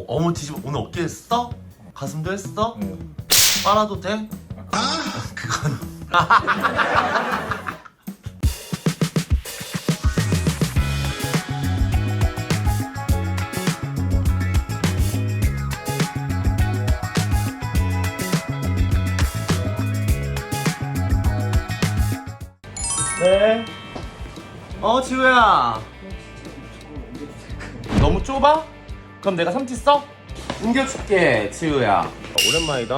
어머 뒤집어. 오늘 어깨 했어? 가슴도 했어? 빨아도 돼? 그건 네. 지우야. 너무 좁아? 그럼 내가 삼티 써? 옮겨줄게, 지우야. 오랜만이다.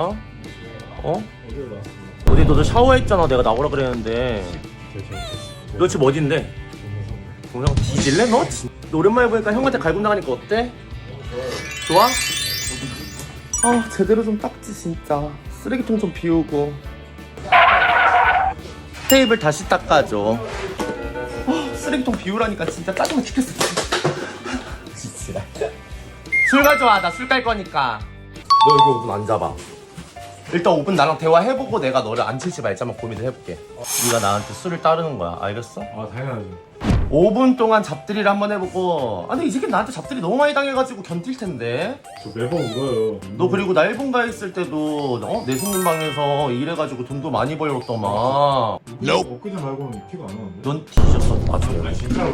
어디 너도 샤워했잖아. 내가 나오라 그랬는데. 너 지금 어딘데? 형 뒤질래 너? 너 오랜만에 보니까 형한테 갈굼 나가니까 어때? 좋아? 제대로 좀 닦지 진짜. 쓰레기통 좀 비우고. 테이블 다시 닦아줘. 쓰레기통 비우라니까 진짜 짜증나 죽겠어. 진짜. 술 가져와. 나 술 깔 거니까. 너 이거 5분 안 잡아. 일단 5분 나랑 대화해보고 내가 너를 앉힐지 말지만 고민을 해볼게. 네가 나한테 술을 따르는 거야. 알겠어? 당연하죠. 5분 동안 잡들이를 한번 해보고. 근데 이 새끼 나한테 잡들이 너무 많이 당해가지고 견딜 텐데. 저 매번 울어요. 너 그리고 나 일본 가 있을 때도 내 손님 방에서 일해가지고 돈도 많이 벌었더만. 엊그제 말고는 티가 안 나는데. 넌 뒤졌어. 맞아요. 진짜로.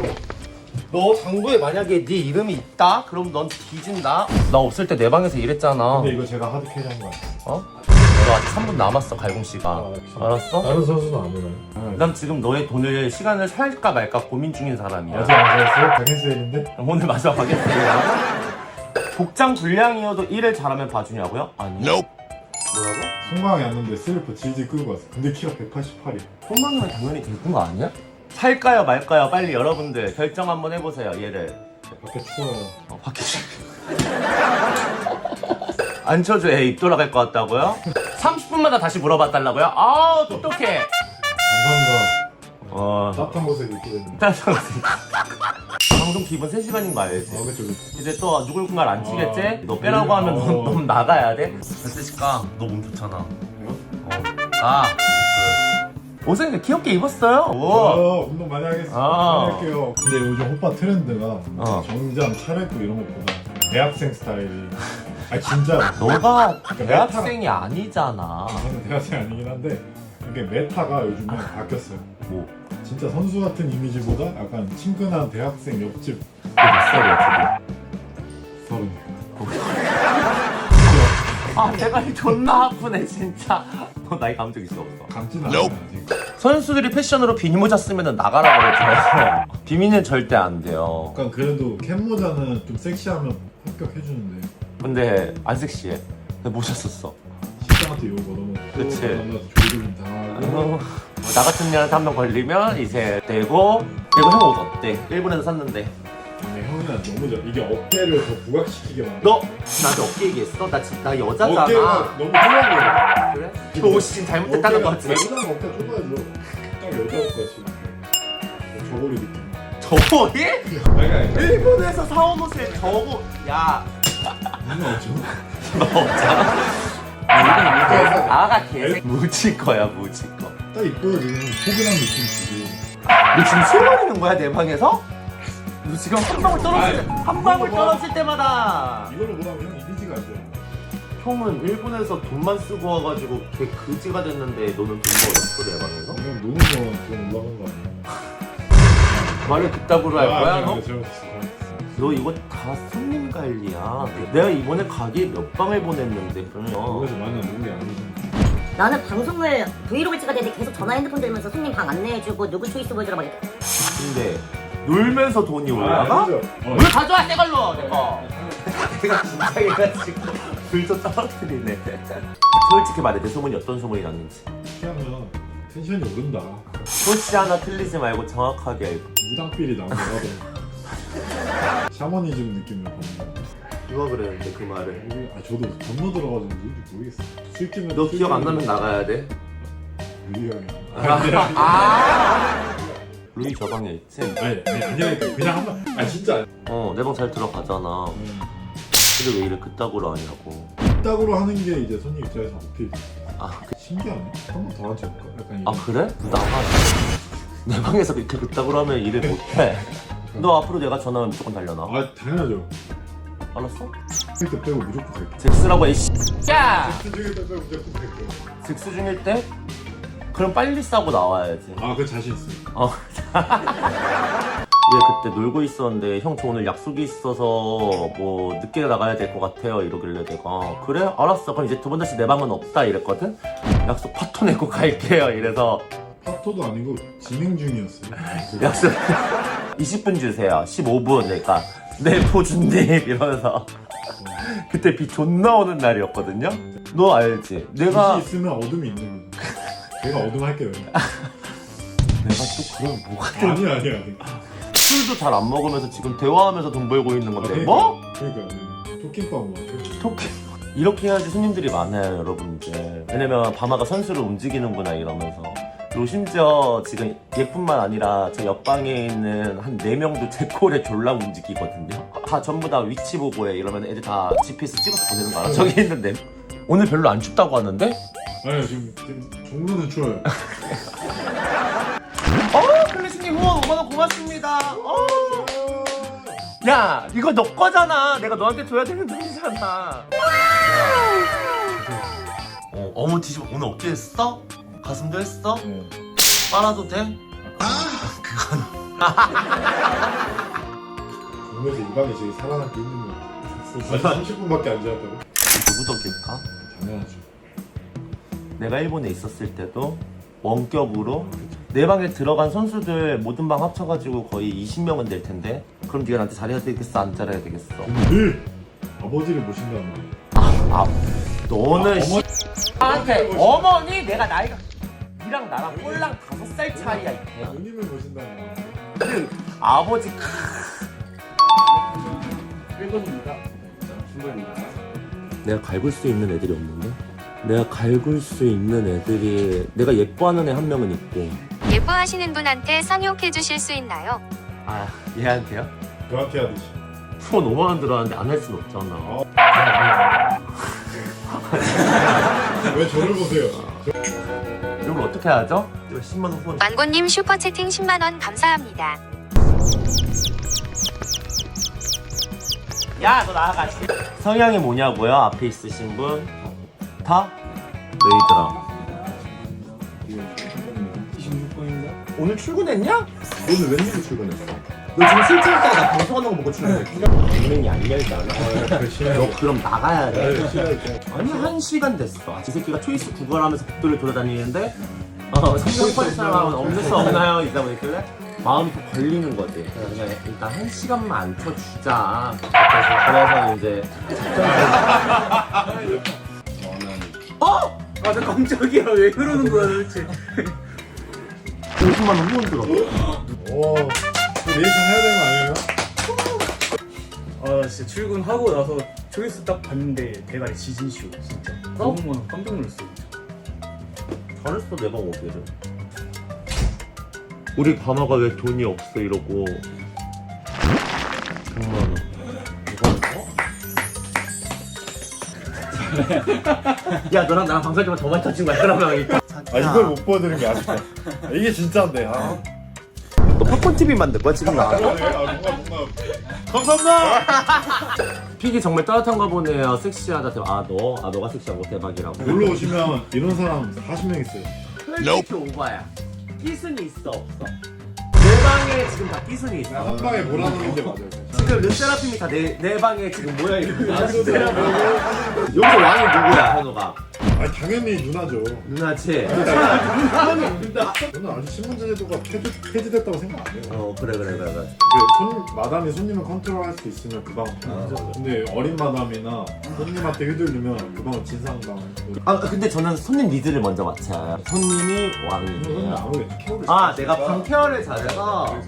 너 장부에 만약에 네 이름이 있다? 그럼 넌 뒤진다? 나 없을 때 내 방에서 일했잖아. 근데 이거 제가 하드 캐리한 거야. 너 아직 3분 남았어, 갈공씨가. 알았어? 다른 선수는 안 오나요? 난 지금 너의 돈을, 시간을 살까 말까 고민 중인 사람이야. 맞아요. 당했어야겠는데? 오늘 마지막 가겠습니다. 복장 불량이어도 일을 잘하면 봐주냐고요? 아니. 뭐라고? 송강이 왔는데 슬리퍼 질질 끌고 왔어. 근데 키가 188이야. 손망이면 당연히 되는 거 아니야? 살까요 말까요? 빨리 여러분들 결정 한번 해보세요. 얘를 밖에 추워요. 밖에 안 쳐줘. 애 입 돌아갈 것 같다고요? 30분마다 다시 물어봐 달라고요? 똑똑해. 감사합니다. 따뜻한 곳에 있게 됐는데. 방송 기본 3시간인 거 알지? 그쵸. 이제 또 누굴군가를 안 치겠지? 너 빼라고 하면 넌 나가야 돼? 어떠실까? 너 몸 좋잖아. 옷은 귀엽게 입었어요. 운동 많이 하겠습니다. 아. 많이 할게요. 근데 요즘 오빠 트렌드가 정장 차려입고 이런 것보다 대학생 스타일이 진짜 너가 대학생이 아니잖아. 저는 대학생 아니긴 한데 이게 메타가 요즘에 바뀌었어요. 뭐? 진짜 선수 같은 이미지보다 약간 친근한 대학생 옆집. 몇 살이야 지금? 30. 대가리 존나 아프네 진짜. 너 나이 감 적 있어 없어? 감지는 않아요 아직. 선수들이 패션으로 비니모자 쓰면 나가라 그러죠. 비미는 절대 안 돼요. 약간 그래도 캡모자는 좀 섹시하면 합격해주는데 근데 안 섹시해. 근데 모자 썼어. 시장한테 욕 얻어먹고 그치. 만나서 조이돌림 당하고. 나 같은 년한테 한 명 걸리면 이제 되고 형 옷 어때? 일본에서 샀는데. 아니 형이랑 너무 이게 어깨를 더 부각시키게 만들어. 너 나한테 어깨 얘기했어? 나 여자잖아. 어깨가 너무 좁아 보여. 그래? 너 옷이 지금 잘못됐다는 거지? 여자는 어깨 좁아야죠. 딱 여자 옷같이 저고리 느낌. 저거이? 아니 일본에서 사온 옷을 저거 야 누가 없죠? 너 없잖아? 아가 개색 무지 거야 무지 거. 딱 이뻐요 지금 포근한 느낌 주고. 너 지금 술 마시는 거야 내 방에서? 너 지금 한 방울 떨어질 때마다 이걸로 보라면 형 이미지가 안 돼요. 형은 일본에서 돈만 쓰고 와가지고 걔 그지가 됐는데 너는 돈 벌었어 내 방에서? 형 노는 거좀 올라간 거 아니에요? 말을 그따구로 할 거야 너? 제가 너 이거 다 손님 관리야. 내가 이번에 가게 몇 방을 보냈는데 그러면 그래서 많이 노는 게 아니죠. 나는 방송을 브이로그 찍어야 되는데 계속 전화 핸드폰 들면서 손님 방 안내해주고 누구 초이스 보여주라 막 이렇게. 근데 놀면서 돈이 올라가? 아니죠. 물 가져와 새 걸로 내가. 내가 진짜 해가지고 불도 떨어뜨리네. 솔직히 말해 내 소문이 어떤 소문이 났는지. 피하면 텐션이 오른다. 소시 하나 틀리지 말고 정확하게 알고. 무당필이 나오더라고. 샤머니즘 느낌을 받는. 누가 그랬는데 그 말을? 저도 건너 들어가서 모르겠어. 술집은 너 기억 안 나면 나가야 돼. 루이 형이. 루이 저 방에 있지? 아니라니까 그냥 한번. 진짜. 내 방 잘 들어가잖아. 근데 왜 이래 그따구로 하냐고. 이따구로 하는 게 이제 손님 입장에서 어필. 그 신기하네. 한 번 더 앉혀볼까? 약간 그래? 나가. 내 방에서 그렇게 그따구로 하면 일을 못해. 너 앞으로 내가 전화하면 무조건 달려나. 당연하죠. 알았어? 때 빼고 무조건 갈게. 잭스라고 해. 야! 잭스 중일 때 빼고 무조건 갈게. 잭스 중일 때? 그럼 빨리 싸고 나와야지. 아, 그 자신 있어. 얘 그때 놀고 있었는데 형 저 오늘 약속이 있어서 뭐 늦게 나가야 될 것 같아요 이러길래 내가 그래? 알았어 그럼 이제 두 번 다시 내 방은 없다 이랬거든? 약속 파토 내고 갈게요 이래서 파토도 아니고 진행 중이었어요. 약속 20분 주세요 15분 그러니까 네 포준님 이러면서 그때 비 존나 오는 날이었거든요? 너 알지? 내가 빛이 있으면 어둠이 있는 거지. 제가 어둠 할게요. 내가 또 그런 뭐가 된 아니. 술도 잘 안 먹으면서 지금 대화하면서 돈 벌고 있는 건데 그러니까, 뭐? 그러니까 토끼빵 같아. 토끼 이렇게 해야지 손님들이 많아요 여러분들 왜냐면 바마가 선수를 움직이는구나 이러면서 그리고 심지어 지금 얘뿐만 아니라 저 옆방에 있는 한 4명도 제 콜에 졸라 움직이거든요 다 전부 다 위치 보고해 이러면 애들 다 GPS 찍어서 보내는 거 알아? 저기 있는데 오늘 별로 안 춥다고 하는데? 아니 지금 종로는 추워요. 클래스님 후원 5만원 고맙습니다 야 이거 너 거잖아 내가 너한테 줘야 되는 돈이잖아 어머 뒤집어 오늘 어깨 했어? 가슴도 했어? 빨아도 돼? 종로에서 이 방이 제일 살아남기 힘든 거 같아. 30분밖에 안 지났다고? 누구 덕일까? 당연하죠. 내가 일본에 있었을 때도 원격으로 내 방에 들어간 선수들 모든 방 합쳐가지고 거의 20명은 될 텐데 그럼 네가 나한테 잘해야 되겠어 안 잘해야 되겠어? 늘 아버지를 모신다는 말. 너는 어머- 나한테 어머니 내가 나이가 니랑 나랑 꼴랑 5살 차이야 이게 누님을 모신다는 말. 아버지 1번입니다. 중간입니다. 내가 갈굴 수 있는 애들이 없는데? 내가 갈굴 수 있는 애들이 내가 예뻐하는 애 한 명은 있고 예뻐하시는 분한테 쌍욕해 주실 수 있나요? 아 얘한테요? 저한테 하듯이. 후원 5만원 들어왔는데 안 할 순 없잖아 왜 저를 보세요? 이걸 어떻게 하죠? 이거 10만원 후원 만고님 슈퍼채팅 10만원 감사합니다. 야 너 나가 성향이 뭐냐고요? 앞에 있으신 분? 다? 메이드라 26번입니다. 오늘 출근했냐? 오늘 웬일로 출근했어? 너 지금 실제일 때가 나 방송하는 거 보고 출근했냐? 분명히 안 열잖아 그 너 그럼 나가야 돼 싫어했죠. 아니 1시간 됐어 이 새끼가 초이스 구걸하면서 복도를 돌아다니는데 성형 사람은 없는 수 없나요? 이러다 보니까 마음이 또 걸리는 거지 그냥 일단 1시간만 앉혀주자 그래서 이제 어? 아, 나 깜짝이야. 왜 그러는 거야, 도대체? 50만원 후원 들어 와, 그 리액션 해야 되는 거 아니에요? 아, 진짜 출근하고 나서 초이스 딱 봤는데 대가리 지진쇼, 진짜. 너무 많아. 깜짝 놀랐어. 잘했어 내 방 오기를 우리 바마가 왜 돈이 없어 이러고 100만원 야 너랑 나랑 방송 때만 더 많이 터진 거야 그러면 아, 이걸 못 보여드린 게 아쉽다. 이게 진짜인데. 아. 너 팝콘 TV 만들 거야 지금 나와서? 뭔가. 감사합니다! 픽이 정말 따뜻한가 보네요 섹시하다 대박 너가 섹시하고 대박이라고 놀러 오시면 이런 사람 40명 있어요. 이렇게 오바야 끼순이 있어 없어 내 방에 지금 다 끼순이 있어 한 방에 몰아넣는 게 맞아요. 지금 르세라핌이 다 내 방에 지금 모여있고 여기서 왕이 누구야 현우가 아니, 당연히 누나죠. 누나지? 저는 아직 신분제도가 폐지됐다고 생각 안 해요. 그래 마담이 손님을 컨트롤할 수 있으면 그 방은 편하죠. 근데 어린 마담이나 손님한테 휘둘리면 그 방은 진상당하고. 근데 저는 손님 니드를 먼저 맞춰요 손님이 손님 왕이에요 아무래도 케어를 내가 방 케어를 잘해서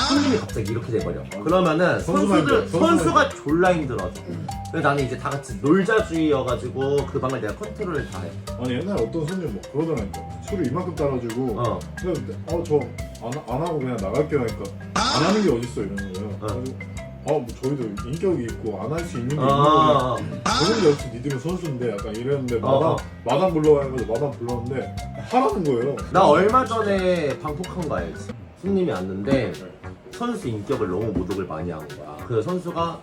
손님이 갑자기 이렇게 돼버려 그러면은 선수가 선수가 졸라 힘들어져 그래서 나는 이제 다 같이 놀자주의여가지고 그 방을 내가 컨트롤을 다해 아니 옛날에 어떤 손님 뭐 그러더라니까 술을 이만큼 따라주고 저 안 하고 그냥 나갈게요 하니까 안 하는 게 어딨어 이러는 거예요. 그래서 뭐 저희도 인격이 있고 안 할 수 있는 게 있는 거예요. 저는 역시 니들은 선수인데 약간 이랬는데 마담 불러가지고 마담 불렀는데 하라는 거예요. 나 얼마 전에 방콕한 거 알지? 손님이 왔는데 선수 인격을 너무 모독을 많이 한 거야 그 선수가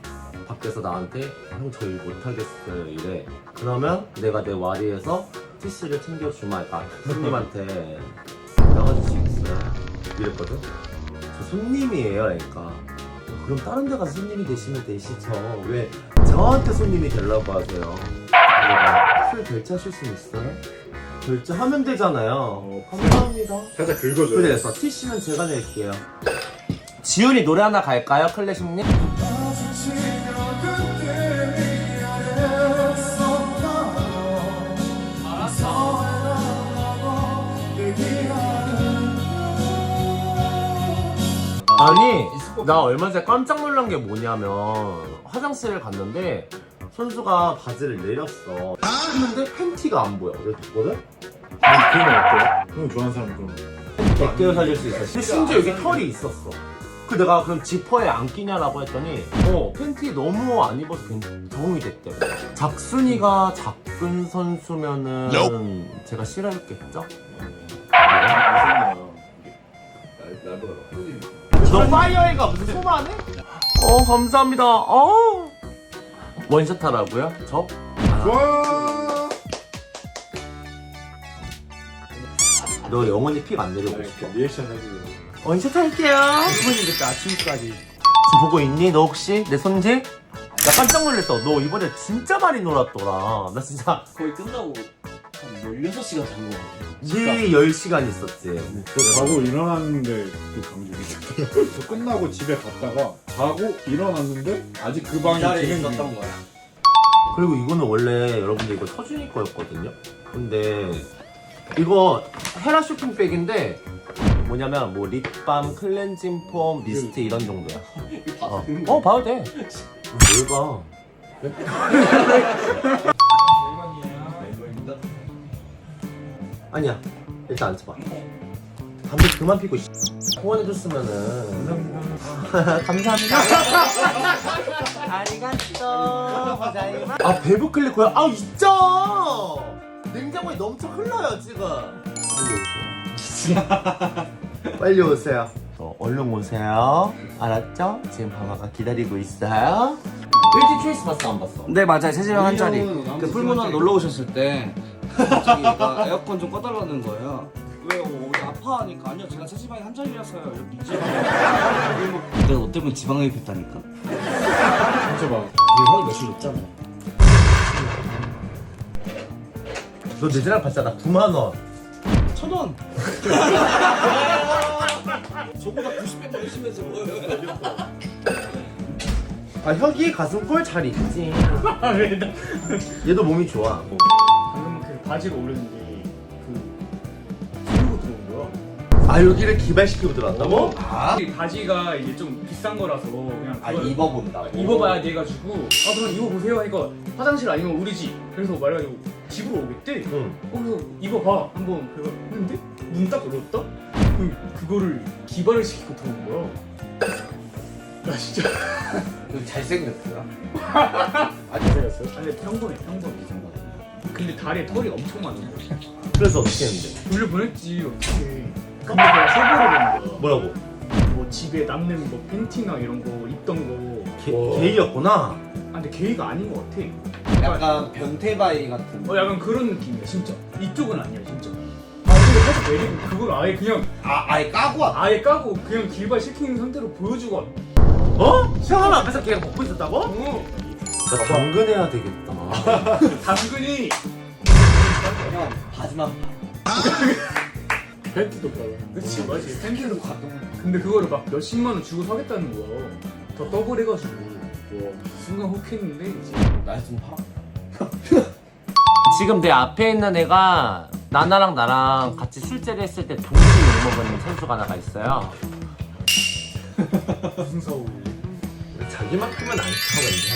밖에서 나한테 형 저 일 못하겠어요 이래. 그러면 내가 내 와리에서 티시를 챙겨주마. 그러니까 손님한테 나가줄 수 있어요 이랬거든. 저 손님이에요. 그러니까 그럼 다른 데 가서 손님이 되시면 되시죠. 왜 저한테 손님이 되려고 하세요? 내가 술 결제하실 수 있어요? 결제하면 되잖아요. 감사합니다. 살짝 긁어줘요. 그래서 티시는 제가 낼게요. 지훈이 노래 하나 갈까요, 클래식님? 아니, 나 얼마 전에 깜짝 놀란 게 뭐냐면 화장실을 갔는데 선수가 바지를 내렸어. 근데 팬티가 안 보여. 그래서 봤거든? 그러면 어때요? 그럼 좋아하는 사람 그럼 100개를 살릴 수 있어. 근데 심지어 여기 털이 있었어. 그 내가 그럼 지퍼에 안 끼냐라고 했더니 팬티 너무 안 입어서 적응이 됐대. 작순이가 작근 선수면은 제가 싫어했겠죠? 너 파이어해가 무슨 소마네? 감사합니다. 원샷 하라고요? 저? 와. 너 영원히 픽 안 내려고 싶어? 리액션 해주세요. 원샷 할게요. 이번이부터 아침까지. 지금 보고 있니? 너 혹시? 내 손질? 나 깜짝 놀랐어. 너 이번에 진짜 많이 놀았더라. 나 진짜 거의 끝나고 한 16시간 잔거 같아요. 일 10시간 있었지. 자고 일어났는데 또 강직이 있었어요. 저 끝나고 집에 갔다가 자고 일어났는데 아직 그 방이 이 자리에 진행 있었던 중이에요. 거야. 그리고 이거는 원래 여러분들 이거 서준이 거였거든요. 근데 이거 헤라 쇼핑백인데 뭐냐면 뭐 립밤, 클렌징 폼, 미스트 이런 정도야. 봐도 돼. 뭘 봐. 아니야. 일단 앉아봐. 담배 그만 피고 후원해줬으면은 감사합니다. 아 배부 클리커야? 아 있죠. 냉장고에 넘쳐 흘러요 지금. 빨리 오세요. 얼른 오세요. 알았죠? 지금 방아가 기다리고 있어요. 일찍 초이스 봤어 안 봤어? 네 맞아요. 세지명 한 자리. 형은 그 풀문화 놀러 오셨을 때 갑자기 얘가 에어컨 좀 꺼달라는 거예요. 왜요? 어디 아파하니까 아니요 제가 세지방이 한 자리라서요. 이렇게 묻지 내가 너 때문에 지방흡입했다니까. 진짜 막 형이 며칠 줬잖아. 너 내지랑 봤잖아. 9만 원. 1,000원. 저보다 90배 더 열심히 해서 뭐예요? 아 혁이 가슴골 잘 있지. 얘도 몸이 좋아. 방금 그 바지가 올렸는데 그 새로 들어온 거야. 아 여기를 기발시키고 들어왔다고? 이 바지가 이게 좀 비싼 거라서 그냥 아 그걸 입어본다. 입어봐야 돼가지고 그럼 입어보세요 하니까 화장실 아니면 우리 집 그래서 말해가지고 집으로 오겠대. 응. 그래서 입어봐 한번 그거 했는데 문 딱 열었다? 그거를 기발을 시키고 들어온 거야. 나 진짜 잘생겼더라. 아 잘생겼어요? 아니 평범해. 근데 다리에 털이 엄청 많은 거야. 그래서 어떻게 했는데? 돌려보냈지 어떻게. 근데 내가 세보를 본 거야. 뭐라고? 뭐 집에 남는 뭐 팬티나 이런 거 입던 거. 게이였구나. 아 근데 게이가 아닌 것 같아. 약간 변태바이 같은. 약간 그런 느낌이야 진짜. 이쪽은 아니야 진짜. 근데 살짝 내리고 그걸 아예 그냥 아예 까고 왔다. 아예 까고 그냥 길발 시킨 상태로 보여주고 왔. 형 앞에서 걔가 벗고 있었다고? 나 당근해야 되겠다. 당근이 형 바지만 팬티도 봐요. 그치 맞지. 팬티도 가동. 근데 그거를 막 몇십만 원 주고 사겠다는 거야. 더 떡을 해가지고. 와 순간 혹했는데 이제. 날 좀 팔아. 지금 내 앞에 있는 애가 나나랑 나랑 같이 술자리 했을 때 동시에 욕먹은 선수가 하나가 있어요. 무슨 사오? 자기만큼은 안 쳐는데.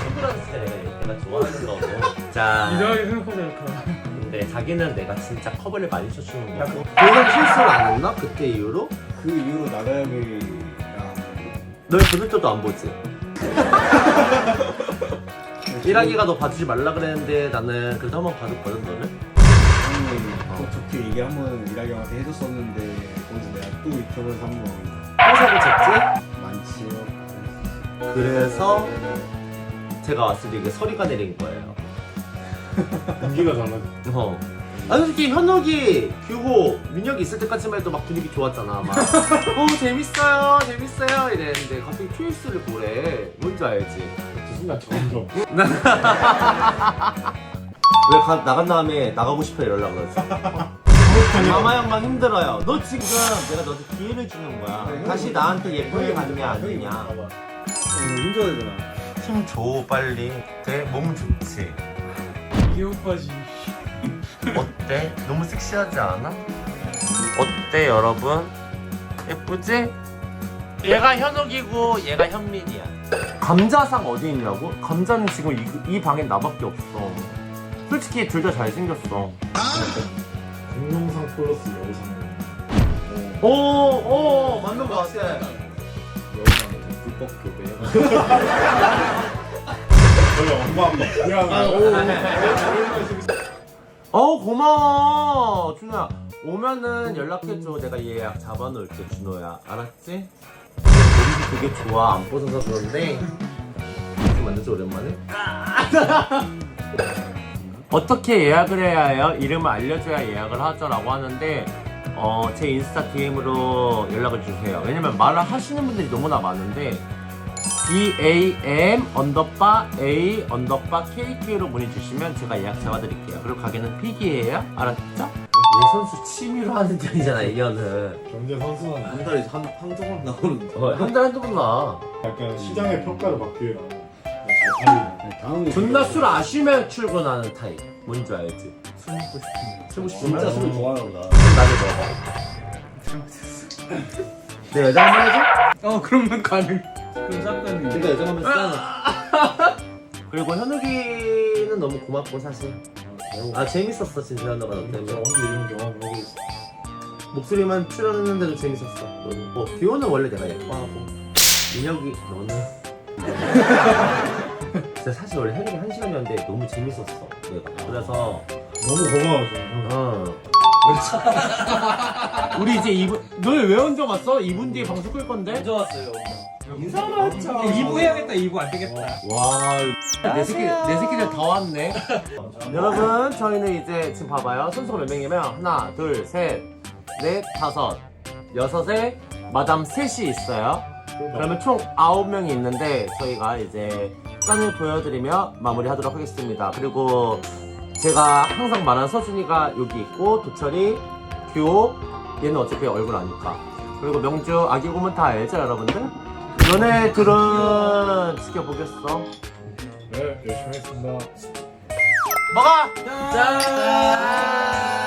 친구라는 스타일이야. 내가 좋아하는 거고. 자. 이상하게 생각하지 않다. 근데 자기는 내가 진짜 커버를 많이 쳐주는 거고. 너는 실수를 안 했나? 그때 이후로? 그 이후로 나가영이랑 널 보낼 때도 안 보지? 1학기가 너 봐주지 말라 그랬는데 나는 그래도 한번 봐줬거든 너는? 형이 좋게 얘기 한번 이라경한테 해줬었는데 거기서 내가 또 잊혀버려서 한번 회사고 졌지? 많지요. 그래서 제가 왔을 때 이게 서리가 내린 거예요. 공기가 달라져. 아니 솔직히 현욱이, 규호, 민혁이 있을 때까지만 해도 막 분위기 좋았잖아. 막 재밌어요 재밌어요 이랬는데 갑자기 트위스를 보래. 뭔지 알지? 순간 점점. 왜 나간 다음에 나가고 싶어 연락을 하지? 마마 형만 힘들어요. 너 지금 내가 너한테 기회를 주는 거야. 다시 나한테 예쁘게 가는 게 아니냐. 힘줘야 되잖아. 힘 줘 빨리. 돼? 몸 좋지? 이게 오빠지. 어때? 너무 섹시하지 않아? 어때 여러분? 예쁘지? 얘가 현욱이고 얘가 현민이야. 감자상 어디 있냐고? 감자는 지금 이 방엔 나밖에 없어. 솔직히 둘 다 잘생겼어. 공룡상 플러스 여우상. 오 맞는 거 같아. 여우상은 불법 교배. 저희 엄마 아빠 고마워 준호야. 오면은 연락해줘. 내가 예약 잡아놓을게 준호야. 알았지? 머리 되게 좋아. 안 뻗어서 그런데 좀 만나서 오랜만에. 어떻게 예약을 해야 해요? 이름을 알려줘야 예약을 하죠라고 하는데 제 인스타 DM으로 연락을 주세요. 왜냐면 말을 하시는 분들이 너무나 많은데 BAM_A_KQ로 문의 주시면 제가 예약 잡아드릴게요. 그리고 가게는 픽이에요. 알았죠? 내 선수 취미로 하는 편이잖아 이거는. 경제 선수는 한 달에 한 조각 나오는데. 한 달 한두 번 나. 약간 시장의 평가를 받기 위해 나는 잘 살리는. 존나 술 아쉬면 출근하는 타입. 뭔지 알지? 술 먹고 싶으면. 술 먹고 싶으면 진짜 술을 좋아하나 보다. 나를 먹어. 내 여자 한번 해줘? 그러면 가능. 그럼 쌉가능. 그러니까 여자가면 싸. 그리고 현욱이는 너무 고맙고 사실. 재밌었어 진짜 현욱아 너 때문에. 언제 이런 경험을 하고 있어. 목소리만 출연했는데도 재밌었어. 너는. 기호는 원래 내가 예뻐하고 민혁이 너는. 진짜 사실 원래 현욱이 1시간이었는데 너무 재밌었어 내가. 그래서 너무 고마워요. 우리 이제 2분. 너네 왜 혼자 왔어? 2분 뒤에 방송 끌 건데? 먼저 왔어요. 인사만 했죠. 2부 해야겠다. 2부 안 되겠다. 와, 내 새끼들 다 왔네. 여러분, 저희는 이제 지금 봐봐요. 선수가 몇 명이면 하나, 둘, 셋, 넷, 다섯, 여섯에 마담 셋이 있어요. 그러면 총 9명이 있는데 저희가 이제 짠을 보여드리며 마무리하도록 하겠습니다. 그리고 제가 항상 말하는 서준이가 여기 있고 도철이, 규호, 얘는 어차피 얼굴 아니까. 그리고 명주, 아기 고문 다 알죠, 여러분들? 너네들은 지켜보겠어. 네, 열심히 했습니다. 먹어! 짠!